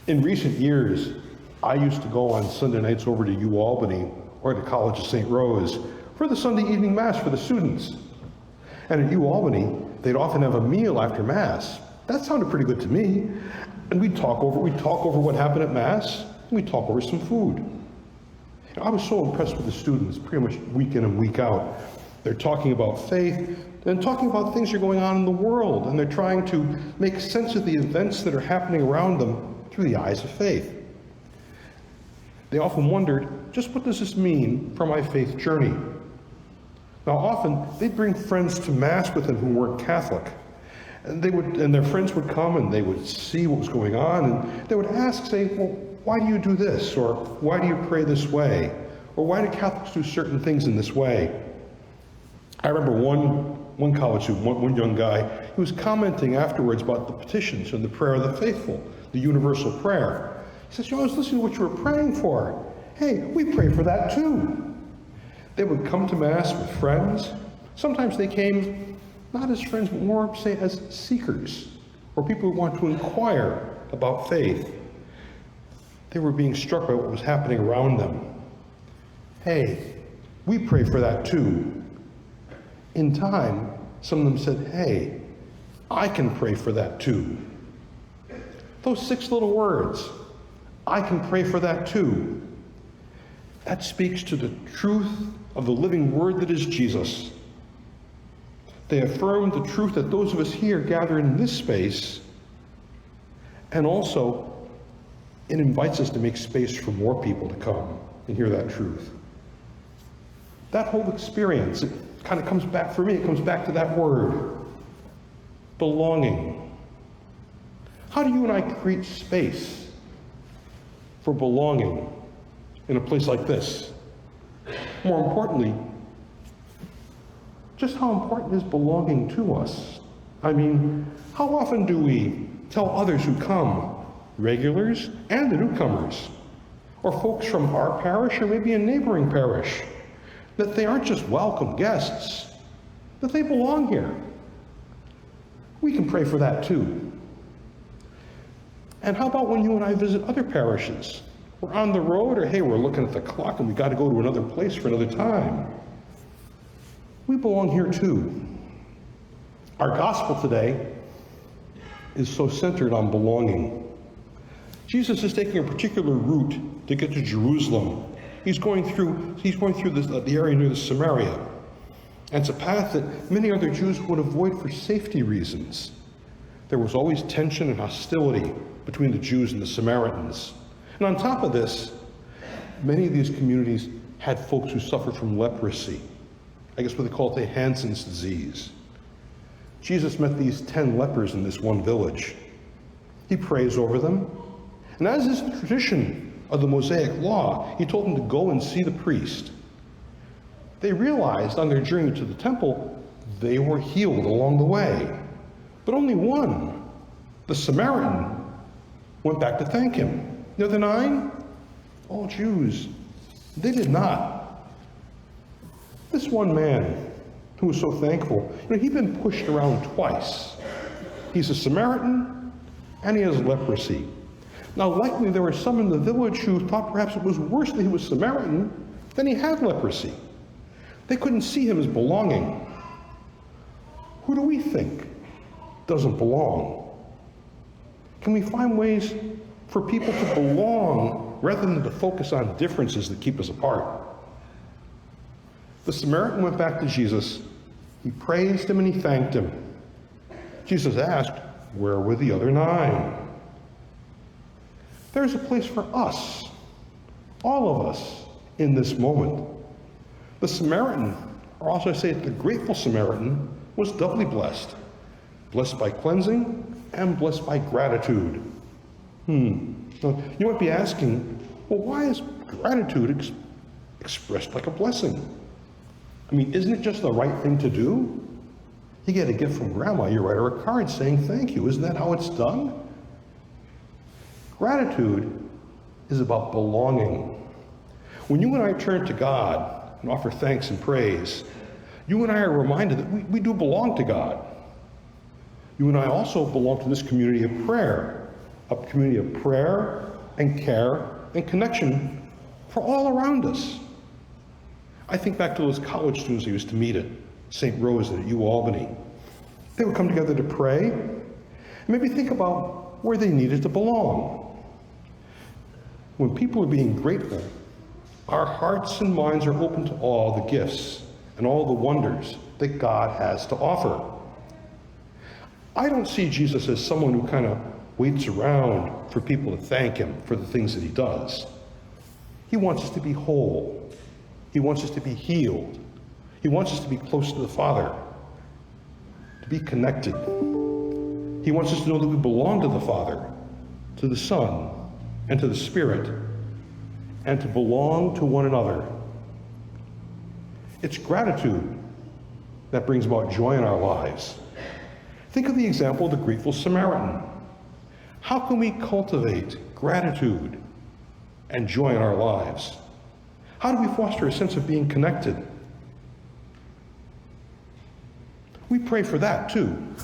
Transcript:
In recent years, I used to go on Sunday nights over to UAlbany or to College of St. Rose for the Sunday evening Mass for the students. And at UAlbany, they'd often have a meal after Mass. That sounded pretty good to me. And we'd talk over what happened at Mass, and we'd talk over some food. I was so impressed with the students, pretty much week in and week out. They're talking about faith and talking about things that are going on in the world, and they're trying to make sense of the events that are happening around them through the eyes of faith. They often wondered, just what does this mean for my faith journey? Now often, they'd bring friends to Mass with them who weren't Catholic. And their friends would come and they would see what was going on, and they would ask, say, well, why do you do this? Or why do you pray this way? Or why do Catholics do certain things in this way? I remember one college student, one young guy, he was commenting afterwards about the petitions and the prayer of the faithful, the universal prayer. He says, I was listening to what you were praying for. Hey, we pray for that too. They would come to Mass with friends. Sometimes they came not as friends, but more, say, as seekers, or people who want to inquire about faith. They were being struck by what was happening around them. Hey, we pray for that too. In time, some of them said, hey, I can pray for that too. Those 6 little words, I can pray for that too. That speaks to the truth of the living Word that is Jesus. They affirm the truth that those of us here gathered in this space, and also it invites us to make space for more people to come and hear that truth. That whole experience, it kind of comes back, for me, it comes back to that word, belonging. How do you and I create space for belonging in a place like this? More importantly, just how important is belonging to us? I mean, how often do we tell others who come, regulars and the newcomers, or folks from our parish or maybe a neighboring parish, that they aren't just welcome guests, that they belong here? We can pray for that too. And how about when you and I visit other parishes? We're on the road, or hey, we're looking at the clock and we got to go to another place for another time. We belong here too. Our gospel today is so centered on belonging. Jesus is taking a particular route to get to Jerusalem. He's going through the area near the Samaria. And it's a path that many other Jews would avoid for safety reasons. There was always tension and hostility between the Jews and the Samaritans. And on top of this, many of these communities had folks who suffered from leprosy. I guess what they call it, Hansen's disease. Jesus met these 10 lepers in this one village. He prays over them. And as is the tradition of the Mosaic law, he told them to go and see the priest. They realized on their journey to the temple, they were healed along the way. But only one, the Samaritan, went back to thank him. The other 9, all Jews, they did not. This one man who was so thankful, he'd been pushed around twice. He's a Samaritan and he has leprosy. Now likely there were some in the village who thought perhaps it was worse that he was Samaritan than he had leprosy. They couldn't see him as belonging. Who do we think doesn't belong? Can we find ways for people to belong rather than to focus on differences that keep us apart? The Samaritan went back to Jesus. He praised him and he thanked him. Jesus asked, where were the other 9? There's a place for us, all of us, in this moment. The Samaritan, or also I say the grateful Samaritan, was doubly blessed. Blessed by cleansing and blessed by gratitude. Now, you might be asking, well, why is gratitude expressed like a blessing? I mean, isn't it just the right thing to do? You get a gift from grandma, you write her a card saying thank you. Isn't that how it's done? Gratitude is about belonging. When you and I turn to God and offer thanks and praise, you and I are reminded that we do belong to God. You and I also belong to this community of prayer, a community of prayer and care and connection for all around us. I think back to those college students I used to meet at St. Rose and at UAlbany. They would come together to pray and maybe think about where they needed to belong. When people are being grateful, our hearts and minds are open to all the gifts and all the wonders that God has to offer. I don't see Jesus as someone who kind of waits around for people to thank him for the things that he does. He wants us to be whole. He wants us to be healed. He wants us to be close to the Father, to be connected. He wants us to know that we belong to the Father, to the Son, and to the Spirit, and to belong to one another. It's gratitude that brings about joy in our lives. Think of the example of the grateful Samaritan. How can we cultivate gratitude and joy in our lives? How do we foster a sense of being connected? We pray for that too.